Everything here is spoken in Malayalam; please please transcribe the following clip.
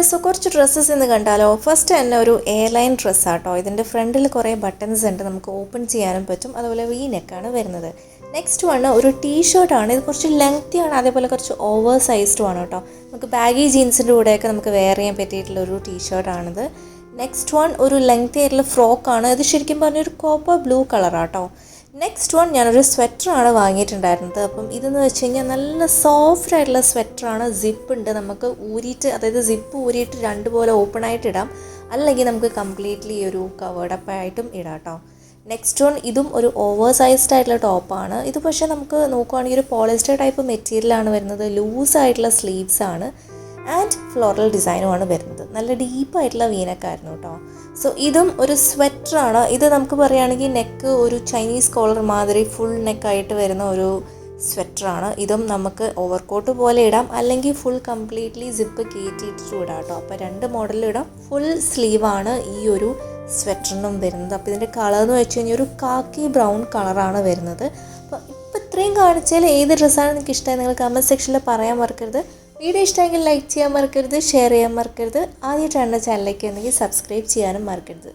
ഗൈസ്, സോ കുറച്ച് ഡ്രസ്സസ് ഇന്ന് കണ്ടാലോ. ഫസ്റ്റ് തന്നെ ഒരു എയർലൈൻ ഡ്രസ്സാട്ടോ. ഇതിൻ്റെ ഫ്രണ്ടിൽ കുറേ ബട്ടൺസ് ഉണ്ട്, നമുക്ക് ഓപ്പൺ ചെയ്യാനും പറ്റും. അതുപോലെ വി നെക്കാണ് വരുന്നത്. നെക്സ്റ്റ് വണ് ഒരു ടീഷർട്ടാണ്. ഇത് കുറച്ച് ലെങ്തിയാണ്, അതേപോലെ കുറച്ച് ഓവർ സൈസ്ഡും ആണ് കേട്ടോ. നമുക്ക് ബാഗി ജീൻസിൻ്റെ കൂടെയൊക്കെ നമുക്ക് വെയർ ചെയ്യാൻ പറ്റിയിട്ടുള്ള ഒരു ടീഷർട്ടാണിത്. നെക്സ്റ്റ് വൺ ഒരു ലെങ്തി ആയിട്ടുള്ള ഫ്രോക്കാണ്. ഇത് ശരിക്കും പറഞ്ഞൊരു കോപ്പർ ബ്ലൂ കളറാട്ടോ. നെക്സ്റ്റ് വൺ ഞാനൊരു സ്വെറ്ററാണ് വാങ്ങിയിട്ടുണ്ടായിരുന്നത്. അപ്പം ഇതെന്ന് വെച്ച് കഴിഞ്ഞാൽ നല്ല സോഫ്റ്റ് ആയിട്ടുള്ള സ്വെറ്ററാണ്. സിപ്പ് ഉണ്ട്, നമുക്ക് ഊരിയിട്ട്, അതായത് സിപ്പ് ഊരിയിട്ട് രണ്ടുപോലെ ഓപ്പൺ ആയിട്ട് ഇടാം, അല്ലെങ്കിൽ നമുക്ക് കംപ്ലീറ്റ്ലി ഒരു കവേർഡപ്പ് ആയിട്ടും ഇടാം കേട്ടോ. നെക്സ്റ്റ് വൺ ഇതും ഒരു ഓവർ സൈസ്ഡ് ആയിട്ടുള്ള ടോപ്പാണ്. ഇത് പക്ഷേ നമുക്ക് നോക്കുവാണെങ്കിൽ ഒരു പോളിസ്റ്റർ ടൈപ്പ് മെറ്റീരിയലാണ് വരുന്നത്. ലൂസായിട്ടുള്ള സ്ലീവ്സ് ആണ് ആൻഡ് ഫ്ലോറൽ ഡിസൈനുമാണ് വരുന്നത്. നല്ല ഡീപ്പായിട്ടുള്ള വീനക്കായിരുന്നു കേട്ടോ. സോ ഇതും ഒരു സ്വെറ്ററാണ്. ഇത് നമുക്ക് പറയുകയാണെങ്കിൽ നെക്ക് ഒരു ചൈനീസ് കോളർ മാതിരി ഫുൾ നെക്കായിട്ട് വരുന്ന ഒരു സ്വെറ്ററാണ്. ഇതും നമുക്ക് ഓവർകോട്ട് പോലെ ഇടാം, അല്ലെങ്കിൽ ഫുൾ കംപ്ലീറ്റ്ലി സിപ്പ് കയറ്റിയിട്ടും ഇടാം കേട്ടോ. അപ്പോൾ രണ്ട് മോഡലിൽ ഇടാം. ഫുൾ സ്ലീവാണ് ഈ ഒരു സ്വെറ്ററിനും വരുന്നത്. അപ്പോൾ ഇതിൻ്റെ കളർ എന്ന് വെച്ച് കഴിഞ്ഞാൽ ഒരു കാക്കി ബ്രൗൺ കളറാണ് വരുന്നത്. അപ്പോൾ ഇപ്പോൾ ഇത്രയും കാണിച്ചാൽ ഏത് ഡ്രസ്സാണ് നിങ്ങൾക്ക് ഇഷ്ടമായി നിങ്ങൾ കമൻറ്റ് സെക്ഷനിൽ പറയാൻ മറക്കരുത്. വീഡിയോ ഇഷ്ടമെങ്കിൽ ലൈക്ക് ചെയ്യാൻ മറക്കരുത്, ഷെയർ ചെയ്യാൻ മറക്കരുത്. ആദ്യമായിട്ടാണ് ചാനലിലേക്ക് ഉണ്ടെങ്കിൽ സബ്സ്ക്രൈബ് ചെയ്യാനും മറക്കരുത്.